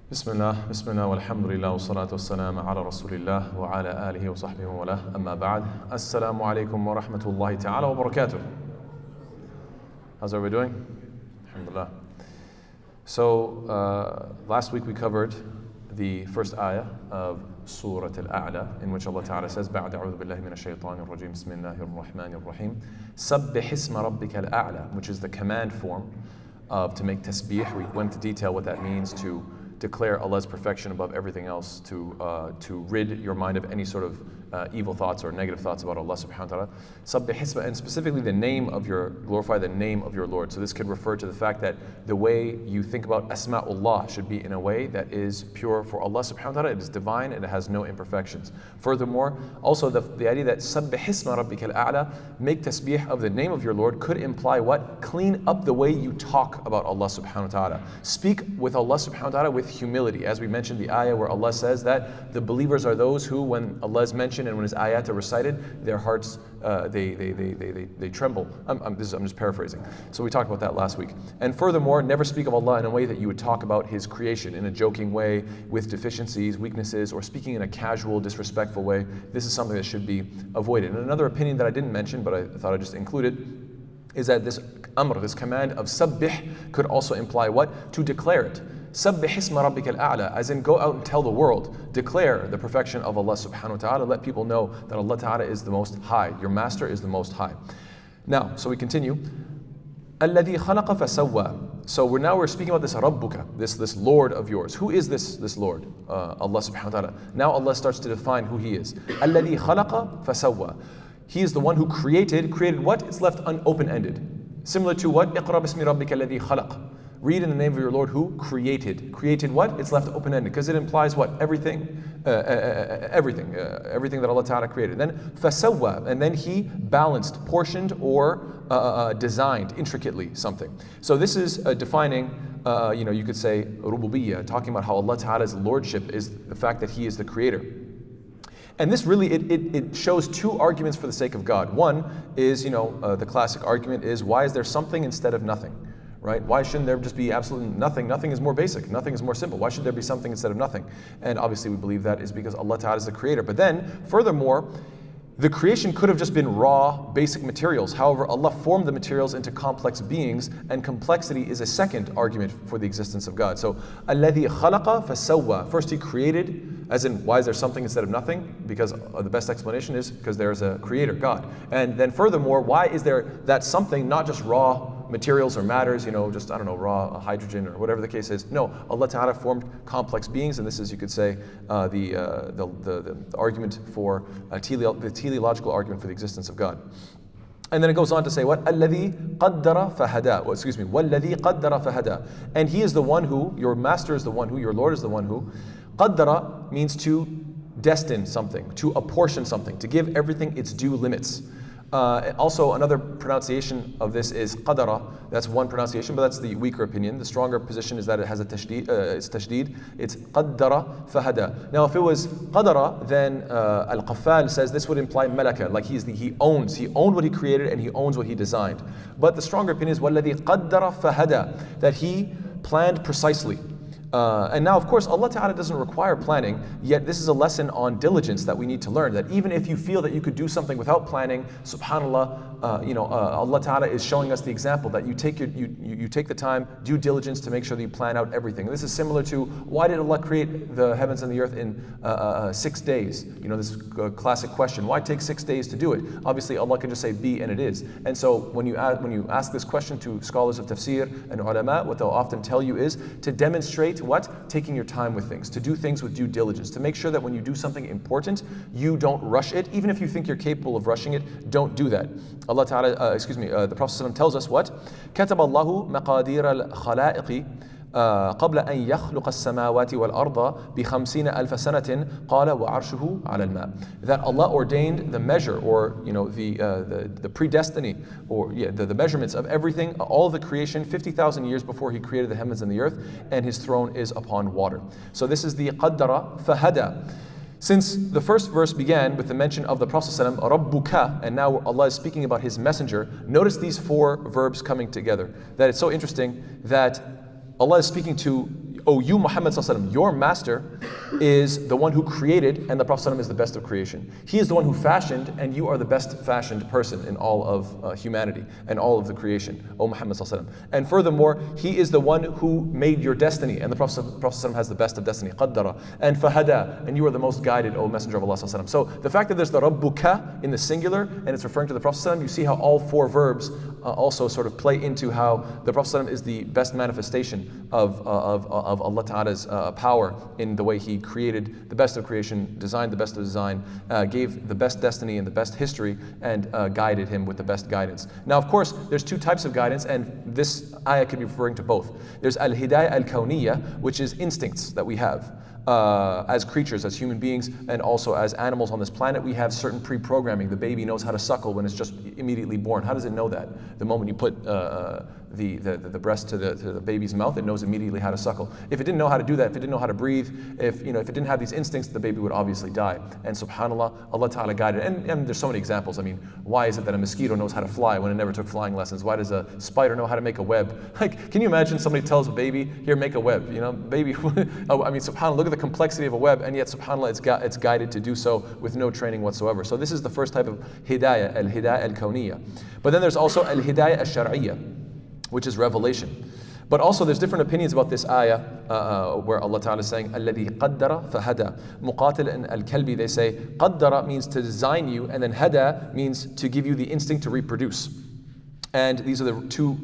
Bismillah, walhamdulillah, wa salatu wassalamu ala rasulillah wa ala alihi wa sahbihi wa wala, amma ba'd. Assalamu alaikum wa rahmatullahi ta'ala wa barakatuh. How's everybody doing? Alhamdulillah. So, last week we covered the first ayah of Surah Al-A'la, in which Allah Ta'ala says, بَعْدَ أَعُوذُ بِاللَّهِ مِنَ الشَّيْطَانِ الرَّجِيمِ بِسْمِ اللَّهِ الرَّحْمَنِ الرَّحِيمِ سَبِّحِ اسْمَ رَبِّكَ الْأَعْلَى, which is the command form of to make tasbih. We went into detail what that means, to declare Allah's perfection above everything else, to rid your mind of any sort of evil thoughts or negative thoughts about Allah subhanahu wa ta'ala. Sabbih hisma, and specifically glorify the name of your Lord. So this could refer to the fact that the way you think about asma'ullah should be in a way that is pure for Allah subhanahu wa ta'ala. It is divine and it has no imperfections. Furthermore, also the idea that sabbih hisma rabbika al-a'la, make tasbih of the name of your Lord, could imply what? Clean up the way you talk about Allah subhanahu wa ta'ala. Speak with Allah subhanahu wa ta'ala with humility. As we mentioned the ayah where Allah says that the believers are those who, when Allah is mentioned and when His ayat are recited, their hearts they tremble. I'm just paraphrasing. So we talked about that last week. And furthermore, never speak of Allah in a way that you would talk about His creation in a joking way with deficiencies, weaknesses, or speaking in a casual, disrespectful way. This is something that should be avoided. And another opinion that I didn't mention, but I thought I'd just include it, is that this amr, this command of sabbih, could also imply what? To declare it. Sabbih isma rabbika al-a'la, as in go out and tell the world, declare the perfection of Allah subhanahu wa ta'ala, let people know that Allah ta'ala is the most high, your master is the most high. Now, so we continue. الَّذِي خَلَقَ فَسَوَّى. So we're speaking about this Rabbuka, this Lord of yours. Who is this Lord? Allah subhanahu wa ta'ala. Now Allah starts to define who He is. الَّذِي خَلَقَ فَسَوَّى. He is the one who created what? It's left open-ended. Similar to what? اقرأ باسم ربك الذي خلق. Read in the name of your Lord who created. Created what? It's left open-ended because it implies what? Everything that Allah Ta'ala created. Then fasawwa, and then He balanced, portioned, or designed intricately something. So this is defining, you could say rububiyyah, talking about how Allah Ta'ala's lordship is the fact that He is the creator. And this really, it shows two arguments for the sake of God. One is, the classic argument is, why is there something instead of nothing? Right? Why shouldn't there just be absolutely nothing? Nothing is more basic. Nothing is more simple. Why should there be something instead of nothing? And obviously we believe that is because Allah Ta'ala is the creator. But then, furthermore, the creation could have just been raw, basic materials. However, Allah formed the materials into complex beings, and complexity is a second argument for the existence of God. So, الَّذِي خَلَقَ فَسَوَّى. First He created, as in, why is there something instead of nothing? Because the best explanation is because there is a creator, God. And then furthermore, why is there that something, not just raw materials or matters, raw hydrogen or whatever the case is. No, Allah Ta'ala formed complex beings, and this is, you could say, the argument for the teleological argument for the existence of God. And then it goes on to say, what? الَّذِي قَدَّرَ فَهَدَى. وَالَّذِي قَدَّرَ فَهَدَى. And He is the one who, your master is the one who, your Lord is the one who. قَدَّرَ means to destine something, to apportion something, to give everything its due limits. Also, another pronunciation of this is qadara. That's one pronunciation, but that's the weaker opinion. The stronger position is that it has a tashdid. It's tashdid. It's qaddara fahada. Now, if it was qadara, then Al-Qaffal says this would imply malaka, like he owns. He owned what He created and He owns what He designed. But the stronger opinion is وَالَّذِي قَدَّرَ فَهَدَى, that He planned precisely. And now, of course, Allah Ta'ala doesn't require planning, yet this is a lesson on diligence that we need to learn, that even if you feel that you could do something without planning, subhanAllah, Allah Ta'ala is showing us the example that you take the time, due diligence to make sure that you plan out everything. And this is similar to, why did Allah create the heavens and the earth in 6 days? This classic question, why take 6 days to do it? Obviously, Allah can just say be, and it is. And so when you ask this question to scholars of tafsir and ulama, what they'll often tell you is to demonstrate what? Taking your time with things, to do things with due diligence, to make sure that when you do something important, you don't rush it. Even if you think you're capable of rushing it, don't do that. Allah Ta'ala, the Prophet ﷺ tells us what? كَتَبَ اللَّهُ مَقَادِيرَ الْخَلَائِقِ قبل أن يخلق السماوات والأرض ب50,000 سنة قال وعرشه على الماء. That Allah ordained the measure, or the predestiny, or the measurements of everything, all the creation, 50,000 years before He created the heavens and the earth, and His throne is upon water. So this is the qaddara fahada. Since the first verse began with the mention of the Prophet ﷺ, Rabbuka, and now Allah is speaking about His messenger, notice these four verbs coming together. That it's so interesting that Allah is speaking to O you Muhammad sallallahu alaihi wasallam, your master is the one who created, and the Prophet sallallahu alaihi wasallam is the best of creation. He is the one who fashioned, and you are the best fashioned person in all of humanity and all of the creation, O Muhammad sallallahu alaihi wasallam. And furthermore, he is the one who made your destiny, and the Prophet sallallahu alaihi wasallam has the best of destiny, qaddara, and fahada, and you are the most guided, O Messenger of Allah sallallahu alaihi wasallam. So the fact that there's the Rabbuka in the singular, and it's referring to the Prophet sallallahu alaihi wasallam, you see how all four verbs also sort of play into how the Prophet sallallahu alaihi wasallam is the best manifestation of Allah Ta'ala's power in the way He created the best of creation, designed the best of design, gave the best destiny and the best history, and guided him with the best guidance. Now, of course, there's two types of guidance, and this ayah can be referring to both. There's al-hidayah al-kawniyah, which is instincts that we have. As creatures, as human beings, and also as animals on this planet, we have certain pre-programming. The baby knows how to suckle when it's just immediately born. How does it know that? The moment you put the breast to the baby's mouth, it knows immediately how to suckle. If it didn't know how to do that, if it didn't know how to breathe, if it didn't have these instincts, the baby would obviously die. And subhanAllah, Allah Ta'ala guided. And there's so many examples. I mean, why is it that a mosquito knows how to fly when it never took flying lessons? Why does a spider know how to make a web? Like, can you imagine somebody tells a baby, here, make a web? Baby, I mean, subhanAllah, look at the complexity of a web, and yet subhanAllah, it's guided to do so with no training whatsoever. So this is the first type of hidayah, al-hidayah al-kawniyah. But then there's also al-hidayah al-shar'iyyah, which is revelation. But also there's different opinions about this ayah where Allah Ta'ala is saying, الَّذِي قَدَّرَ فَهَدَى. Muqatil and Al-Kalbi, they say, qaddara means to design you, and then hada means to give you the instinct to reproduce. And these are the two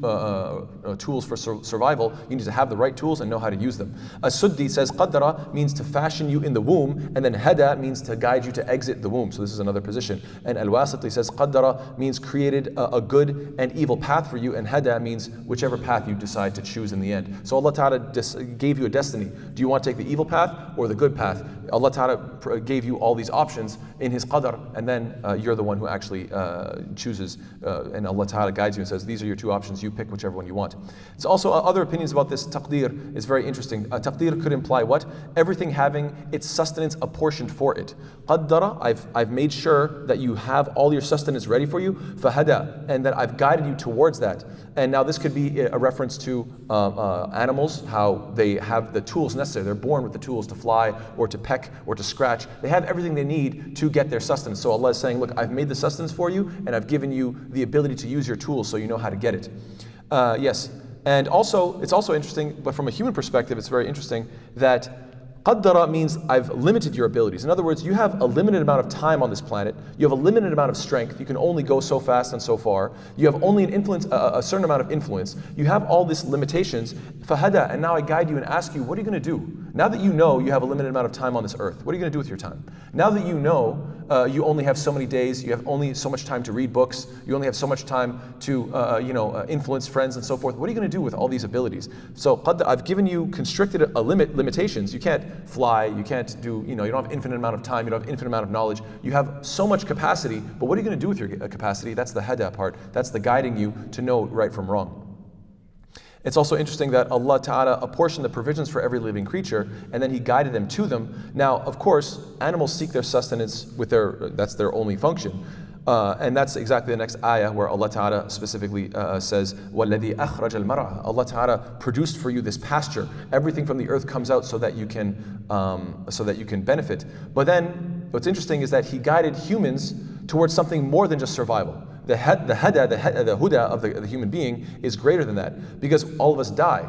tools for survival. You need to have the right tools and know how to use them. As-Suddi says qaddara means to fashion you in the womb, and then hada means to guide you to exit the womb. So this is another position. And Al-Wasiti says qaddara means created a good and evil path for you, and hada means whichever path you decide to choose in the end. So Allah Ta'ala gave you a destiny. Do you want to take the evil path or the good path? Allah Ta'ala gave you all these options in His qadr, and then you're the one who actually chooses, and Allah Ta'ala guides you and says, these are your two options, you pick whichever one you want. There's also other opinions about this. Taqdeer is very interesting. Taqdeer could imply what? Everything having its sustenance apportioned for it. Qaddara, I've made sure that you have all your sustenance ready for you. Fahada, and that I've guided you towards that. And now this could be a reference to animals, how they have the tools necessary. They're born with the tools to fly or to peck or to scratch. They have everything they need to get their sustenance. So Allah is saying, look, I've made the sustenance for you, and I've given you the ability to use your tools so you know how to get it. Yes, and also, it's also interesting, but from a human perspective, it's very interesting that qaddara means I've limited your abilities. In other words, you have a limited amount of time on this planet. You have a limited amount of strength. You can only go so fast and so far. You have only a certain amount of influence. You have all these limitations. Fahada, and now I guide you and ask you, what are you going to do? Now that you know you have a limited amount of time on this earth, what are you going to do with your time? Now that you know you only have so many days, you have only so much time to read books, you only have so much time to influence friends and so forth, what are you going to do with all these abilities? So I've given you constricted limitations. You can't fly, you can't do, you don't have infinite amount of time, you don't have infinite amount of knowledge. You have so much capacity, but what are you going to do with your capacity? That's the hada part. That's the guiding you to know right from wrong. It's also interesting that Allah Ta'ala apportioned the provisions for every living creature, and then He guided them to them. Now, of course, animals seek their sustenance that's their only function. And that's exactly the next ayah where Allah Ta'ala specifically says, وَالَّذِي أَخْرَجَ الْمَرْعَى. Allah Ta'ala produced for you this pasture. Everything from the earth comes out so that you can benefit. But then, what's interesting is that He guided humans towards something more than just survival. The huda of the human being is greater than that, because all of us die,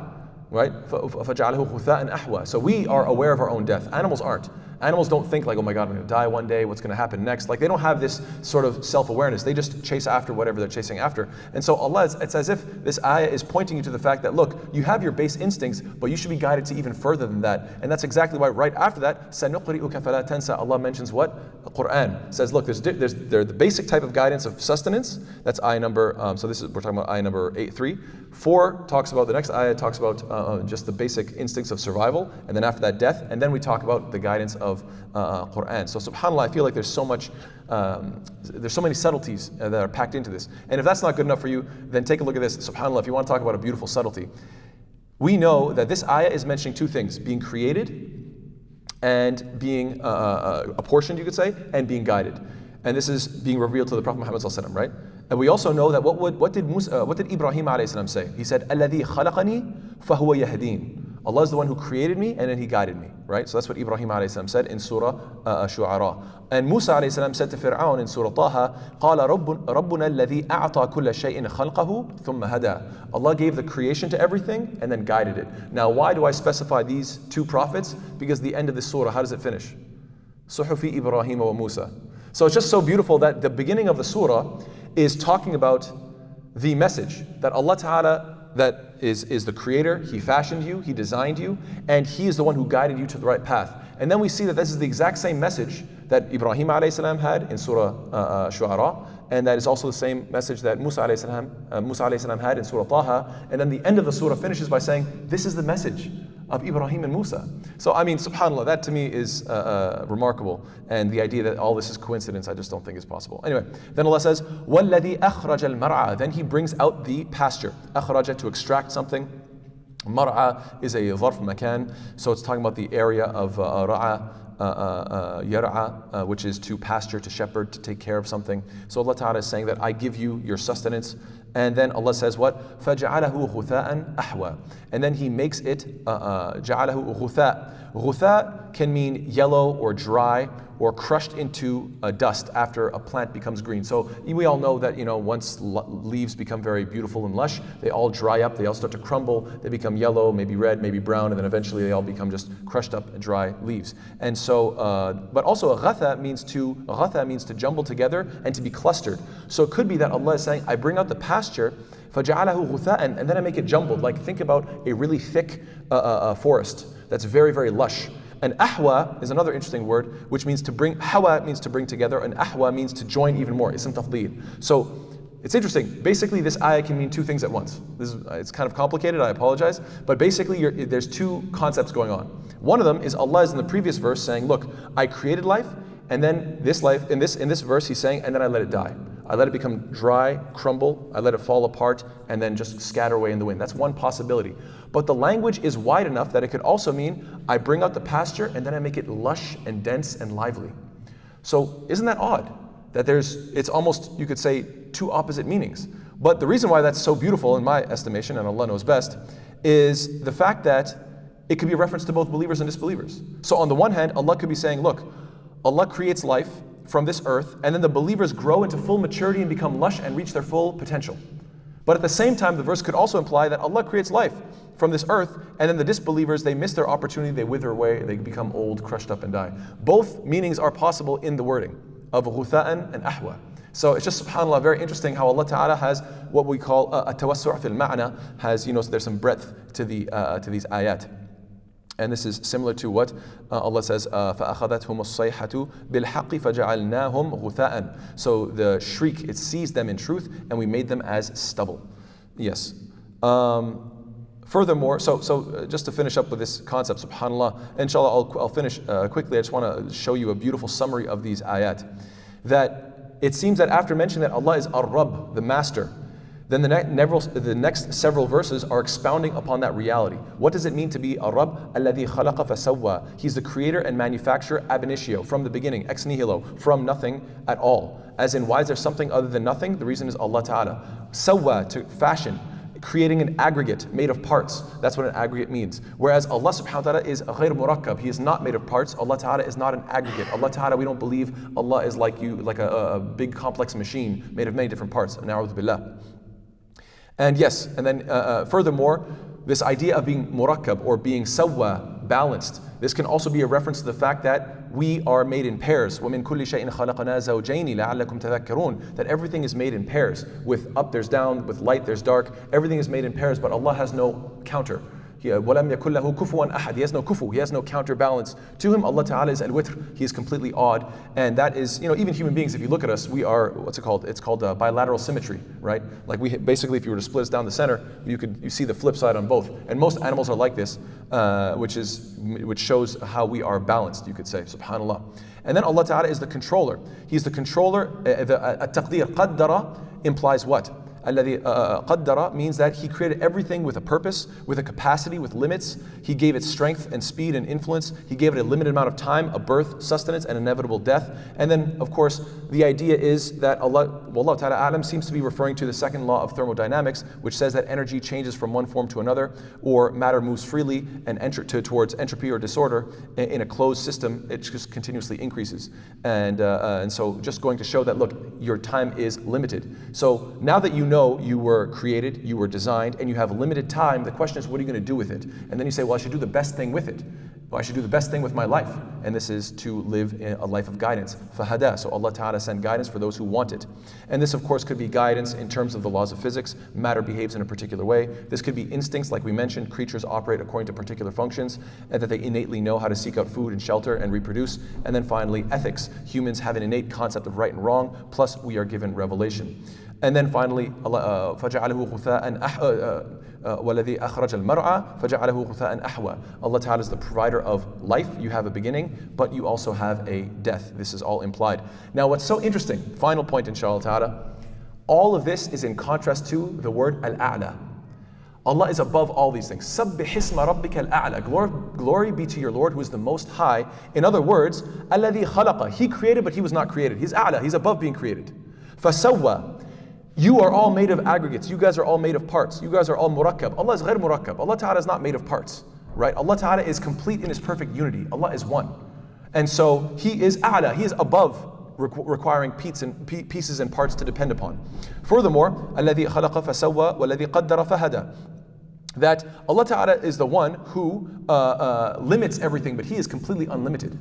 right? فَجَعَلَهُ غُثَاءً أَحْوَى. So we are aware of our own death. Animals aren't. Animals don't think like, oh my God, I'm going to die one day, what's going to happen next? Like, they don't have this sort of self-awareness. They just chase after whatever they're chasing after. And so Allah, it's as if this ayah is pointing you to the fact that, look, you have your base instincts, but you should be guided to even further than that. And that's exactly why right after that, سَنُقْرِئُكَ فَلَا تَنْسَى, Allah mentions what? The Quran says, look, there's the basic type of guidance of sustenance. That's ayah number, we're talking about ayah number 8.3. 4 talks about, the next ayah talks about just the basic instincts of survival, and then after that, death, and then we talk about the guidance of Quran. So subhanAllah, I feel like there's so many subtleties that are packed into this. And if that's not good enough for you, then take a look at this. SubhanAllah, if you want to talk about a beautiful subtlety, we know that this ayah is mentioning two things: being created and being apportioned, you could say, and being guided. And this is being revealed to the Prophet Muhammad ﷺ, right? And we also know that what did Ibrahim ﷺ say? He said, "Alladhi khalaqani fahuwa yahdin." Allah is the one who created me and then He guided me, right? So that's what Ibrahim alayhi salam said in Surah Shu'ara. And Musa alayhi salam said to Fir'aun in Surah Taha, قَالَ رَبُّنَا الَّذِي أَعْطَى كُلَّ شَيْءٍ خَلْقَهُ ثُمَّ هَدَى. Allah gave the creation to everything and then guided it. Now why do I specify these two prophets? Because the end of this surah, how does it finish? Suhufi Ibrahim wa Musa. So it's just so beautiful that the beginning of the surah is talking about the message that Allah Ta'ala, that is the creator, He fashioned you, He designed you, and He is the one who guided you to the right path. And then we see that this is the exact same message that Ibrahim alayhi salam had in Surah Shu'ara, and that is also the same message that Musa alayhi salam had in Surah Taha. And then the end of the surah finishes by saying, this is the message of Ibrahim and Musa. So I mean, subhanAllah, that to me is remarkable. And the idea that all this is coincidence, I just don't think is possible. Anyway, then Allah says, وَالَّذِي أَخْرَجَ الْمَرْعَى. Then He brings out the pasture. أخرج, to extract something. Mar'a is a ظرف makan, so it's talking about the area of ra'a, yar'a, which is to pasture, to shepherd, to take care of something. So Allah Ta'ala is saying that I give you your sustenance. And then Allah says what? فَجَعَلَهُ غُثَاءً أَحْوَى. And then He makes it جَعَلَهُ غُثَاء. Ghutha can mean yellow or dry or crushed into dust after a plant becomes green. So we all know that, once leaves become very beautiful and lush, they all dry up, they all start to crumble, they become yellow, maybe red, maybe brown, and then eventually they all become just crushed up and dry leaves. And so, but also ghatha means to jumble together and to be clustered. So it could be that Allah is saying, I bring out the pasture, فَجَعَلَهُ غُثَاءً, and then I make it jumbled. Like think about a really thick forest that's very, very lush. And ahwa is another interesting word, which means to bring. Hawa means to bring together, and ahwa means to join even more. Ism tafdeel. So it's interesting. Basically, this ayah can mean two things at once. It's kind of complicated, I apologize. But basically, there's two concepts going on. One of them is Allah is in the previous verse saying, look, I created life, and then this life, in this verse, He's saying, and then I let it die. I let it become dry, crumble, I let it fall apart, and then just scatter away in the wind. That's one possibility. But the language is wide enough that it could also mean, I bring out the pasture and then I make it lush and dense and lively. So isn't that odd? That it's almost, you could say, two opposite meanings. But the reason why that's so beautiful in my estimation, and Allah knows best, is the fact that it could be a reference to both believers and disbelievers. So on the one hand, Allah could be saying, look, Allah creates life from this earth, and then the believers grow into full maturity and become lush and reach their full potential. But at the same time, the verse could also imply that Allah creates life from this earth, and then the disbelievers, they miss their opportunity, they wither away, they become old, crushed up and die. Both meanings are possible in the wording of ghutha'an and ahwa. So it's just, subhanAllah, very interesting how Allah Ta'ala has what we call a tawassu' fil ma'na, has, so there's some breadth to these ayat. And this is similar to what Allah says, فَأَخَذَتْهُمُ الصَّيْحَةُ بِالْحَقِّ فَجَعَلْنَاهُمْ غُثَاءً. So the shriek, it seized them in truth, and we made them as stubble. Yes. Furthermore, so just to finish up with this concept, subhanAllah, inshallah I'll finish quickly. I just want to show you a beautiful summary of these ayat. That it seems that after mentioning that Allah is Ar-Rabb, the Master, then the next several verses are expounding upon that reality. What does it mean to be Ar-Rabb? الَّذِي خَلَقَ فَسَوَّى. He's the creator and manufacturer ab initio, from the beginning, ex nihilo, from nothing at all. As in, why is there something other than nothing? The reason is Allah Ta'ala. Sawwa, to fashion, creating an aggregate made of parts. That's what an aggregate means. Whereas Allah subhanahu wa ta'ala is ghayr murakkab. He is not made of parts. Allah Ta'ala is not an aggregate. Allah Ta'ala, we don't believe Allah is like a big complex machine made of many different parts. Na'udhu billah. And yes, and then furthermore, this idea of being murakkab or being sawwa, balanced, this can also be a reference to the fact that we are made in pairs. وَمِن كُلِّ شَيْءٍ خَلَقْنَا زَوْجَيْنِ لَعَلَّكُمْ تَذَكَّرُونَ. That everything is made in pairs. With up there's down, with light there's dark. Everything is made in pairs, but Allah has no counter. وَلَمْ يَكُنْ لَهُ كُفُوًا أَحَدٌ. He has no kufu, He has no counterbalance. To Him, Allah Ta'ala is al-witr. He is completely odd. And that is, even human beings, if you look at us, we are, what's it called? It's called bilateral symmetry, right? Like we basically, if you were to split us down the center, you see the flip side on both. And most animals are like this, which shows how we are balanced, you could say, subhanAllah. And then Allah Ta'ala is the controller. He's the controller. At-taqdeer, qaddara implies what? الذي قدر means that He created everything with a purpose, with a capacity, with limits. He gave it strength and speed and influence. He gave it a limited amount of time, a birth, sustenance, and inevitable death. And then, of course, the idea is that Allah Ta'ala A'lam seems to be referring to the second law of thermodynamics, which says that energy changes from one form to another, or matter moves freely and towards entropy or disorder. In a closed system, it just continuously increases. And so just going to show that, look, your time is limited. So now that you know you were created, you were designed, and you have limited time, the question is, what are you going to do with it? And then you say, well, I should do the best thing with it. Well, I should do the best thing with my life. And this is to live a life of guidance. Fahada. So Allah Ta'ala sent guidance for those who want it. And this, of course, could be guidance in terms of the laws of physics. Matter behaves in a particular way. This could be instincts, like we mentioned. Creatures operate according to particular functions, and that they innately know how to seek out food and shelter and reproduce. And then finally, ethics. Humans have an innate concept of right and wrong, plus we are given revelation. And then finally, فَجَعَلَهُ غُثَاءً وَالَّذِي أَخْرَجَ الْمَرْعَى فَجَعَلَهُ غُثَاءً أَحْوَى. Allah Ta'ala is the provider of life. You have a beginning, but you also have a death. This is all implied. Now, what's so interesting, final point inshallah ta'ala, all of this is in contrast to the word al-a'la. Allah is above all these things. سَبِّحِ اسْمَ رَبِّكَ الْأَعْلَى. Glory be to your Lord who is the most high. In other words, الَّذِي خَلَقَ. He created, but He was not created. He's a'la. He's above being created. فَسَوَّى. You are all made of aggregates. You guys are all made of parts. You guys are all murakkab. Allah is ghair murakkab. Allah Ta'ala is not made of parts, right? Allah Ta'ala is complete in His perfect unity. Allah is one. And so He is a'la. He is above requiring pieces and parts to depend upon. Furthermore, الَّذِي خَلَقَ فَسَوَّى وَالَّذِي قَدَّرَ فَهَدَى. That Allah Ta'ala is the one who limits everything, but He is completely unlimited.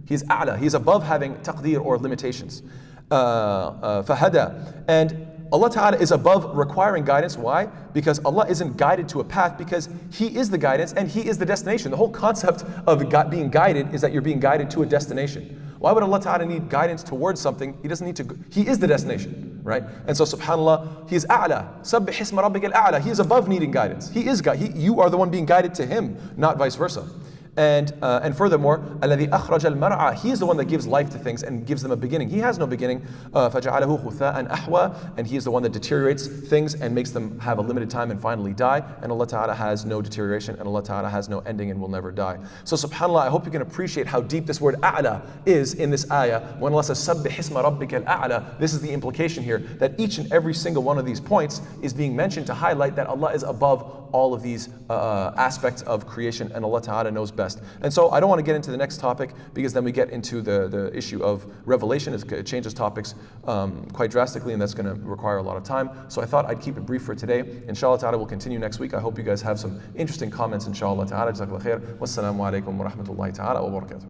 He is a'la. He is above having taqdeer or limitations. فَهَدَى. And Allah Ta'ala is above requiring guidance. Why? Because Allah isn't guided to a path, because He is the guidance and He is the destination. The whole concept of being guided is that you're being guided to a destination. Why would Allah Ta'ala need guidance towards something? He doesn't need to. He is the destination, right? And so subhanAllah, He is a'la. Sabbih isma rabbika al-a'la. He is above needing guidance. He is you are the one being guided to Him, not vice versa. And furthermore, الَّذِي أَخْرَجَ الْمَرْعَى. He is the one that gives life to things and gives them a beginning. He has no beginning. فَجَعَلَهُ غُثَاءً أَحْوَى. And He is the one that deteriorates things and makes them have a limited time and finally die. And Allah Ta'ala has no deterioration, and Allah Ta'ala has no ending and will never die. So subhanAllah, I hope you can appreciate how deep this word a'la is in this ayah. When Allah says, سَبِّحِ اسْمَ رَبِّكَ الْأَعْلَى, this is the implication here, that each and every single one of these points is being mentioned to highlight that Allah is above all of these aspects of creation, and Allah Ta'ala knows best. And so I don't want to get into the next topic, because then we get into the issue of revelation. It changes topics quite drastically, and that's going to require a lot of time. So I thought I'd keep it brief for today. Inshallah Ta'ala, we'll continue next week. I hope you guys have some interesting comments, inshallah Ta'ala. Jazakallah khair. Wassalamu alaikum wa rahmatullahi ta'ala wa barakatuh.